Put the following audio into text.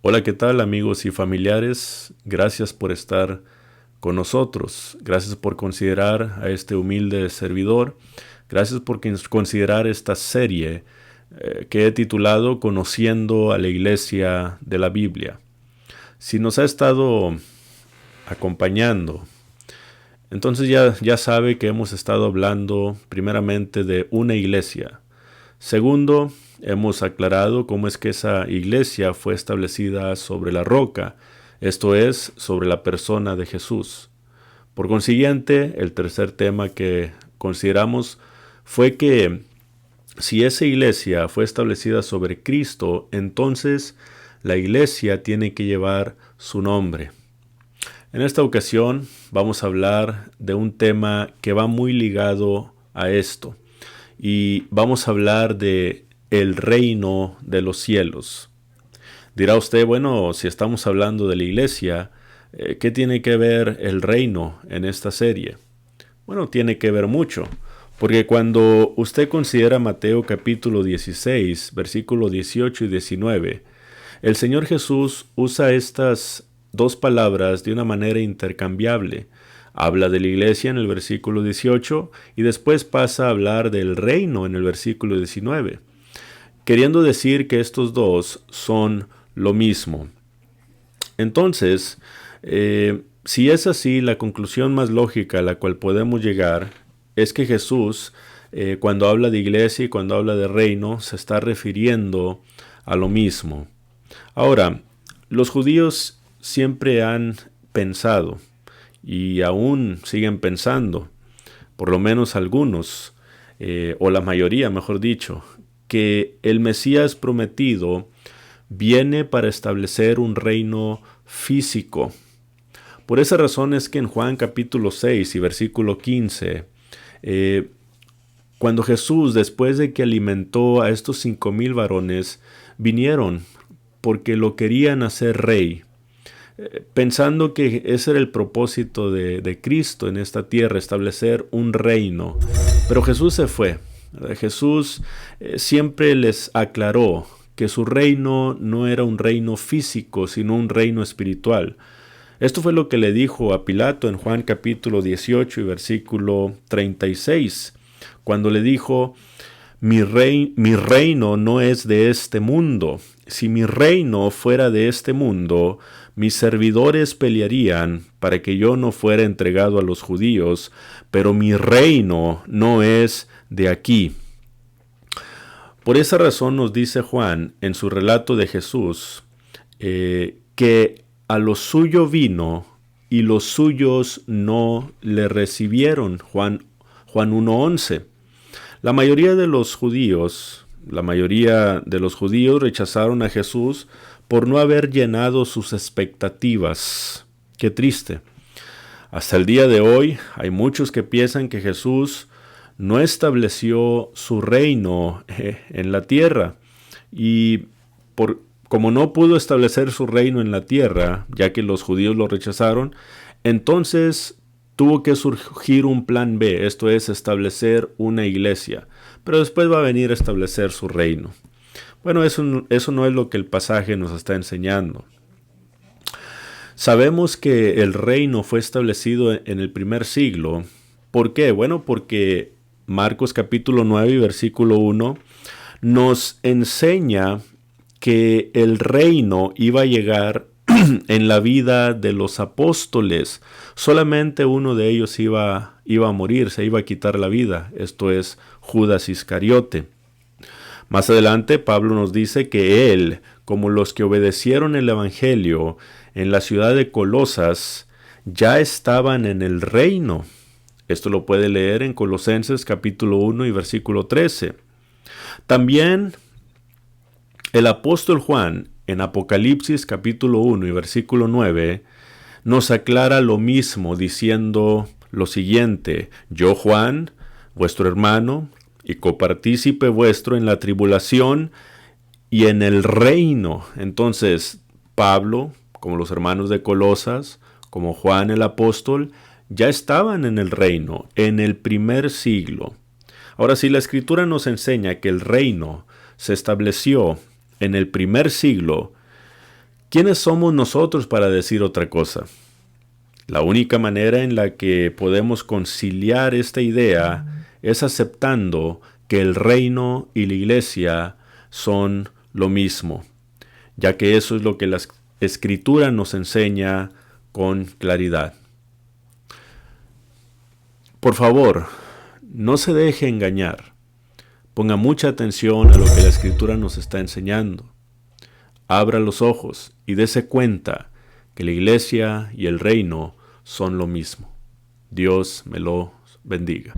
Hola, ¿qué tal amigos y familiares? Gracias por estar con nosotros. Gracias por considerar a este humilde servidor. Gracias por considerar esta serie que he titulado Conociendo a la Iglesia de la Biblia. Si nos ha estado acompañando, entonces ya sabe que hemos estado hablando primeramente de una iglesia. Segundo, hemos aclarado cómo es que esa iglesia fue establecida sobre la roca, esto es, sobre la persona de Jesús. Por consiguiente, el tercer tema que consideramos fue que si esa iglesia fue establecida sobre Cristo, entonces la iglesia tiene que llevar su nombre. En esta ocasión vamos a hablar de un tema que va muy ligado a esto y vamos a hablar de el reino de los cielos. Dirá usted, bueno, si estamos hablando de la iglesia, ¿qué tiene que ver el reino en esta serie? Bueno, tiene que ver mucho, porque cuando usted considera Mateo capítulo 16, versículos 18 y 19, el Señor Jesús usa estas dos palabras de una manera intercambiable. Habla de la iglesia en el versículo 18 y después pasa a hablar del reino en el versículo 19, queriendo decir que estos dos son lo mismo. Entonces, si es así, la conclusión más lógica a la cual podemos llegar es que Jesús, cuando habla de iglesia y cuando habla de reino, se está refiriendo a lo mismo. Ahora, los judíos siempre han pensado, y aún siguen pensando, por lo menos algunos, o la mayoría, mejor dicho, que el Mesías prometido viene para establecer un reino físico. Por esa razón es que en Juan capítulo 6 y versículo 15, cuando Jesús, después de que alimentó a estos 5,000 varones, vinieron porque lo querían hacer rey, pensando que ese era el propósito de Cristo en esta tierra, establecer un reino. Pero Jesús se fue. Jesús siempre les aclaró que su reino no era un reino físico, sino un reino espiritual. Esto fue lo que le dijo a Pilato en Juan capítulo 18 y versículo 36, cuando le dijo: mi reino no es de este mundo. Si mi reino fuera de este mundo, mis servidores pelearían para que yo no fuera entregado a los judíos, pero mi reino no es de aquí. Por esa razón nos dice Juan en su relato de Jesús que a lo suyo vino y los suyos no le recibieron. Juan 1:11. La mayoría de los judíos rechazaron a Jesús por no haber llenado sus expectativas. Qué triste. Hasta el día de hoy hay muchos que piensan que Jesús no estableció su reino en la tierra, y como no pudo establecer su reino en la tierra, ya que los judíos lo rechazaron, entonces tuvo que surgir un plan B, esto es establecer una iglesia, pero después va a venir a establecer su reino. Bueno, eso no es lo que el pasaje nos está enseñando. Sabemos que el reino fue establecido en el primer siglo. ¿Por qué? Bueno, porque Marcos capítulo 9 y versículo 1 nos enseña que el reino iba a llegar en la vida de los apóstoles. Solamente uno de ellos iba a morir, se iba a quitar la vida. Esto es Judas Iscariote. Más adelante Pablo nos dice que él, como los que obedecieron el evangelio en la ciudad de Colosas, ya estaban en el reino. Esto lo puede leer en Colosenses capítulo 1 y versículo 13. También el apóstol Juan, en Apocalipsis capítulo 1 y versículo 9, nos aclara lo mismo diciendo lo siguiente: yo, Juan, vuestro hermano y copartícipe vuestro en la tribulación y en el reino. Entonces, Pablo, como los hermanos de Colosas, como Juan el apóstol, ya estaban en el reino, en el primer siglo. Ahora, si la Escritura nos enseña que el reino se estableció en el primer siglo, ¿Quiénes somos nosotros para decir otra cosa? La única manera en la que podemos conciliar esta idea es aceptando que el reino y la iglesia son lo mismo, ya que eso es lo que la Escritura nos enseña con claridad. Por favor, no se deje engañar. Ponga mucha atención a lo que la Escritura nos está enseñando. Abra los ojos y dése cuenta que la iglesia y el reino son lo mismo. Dios me lo bendiga.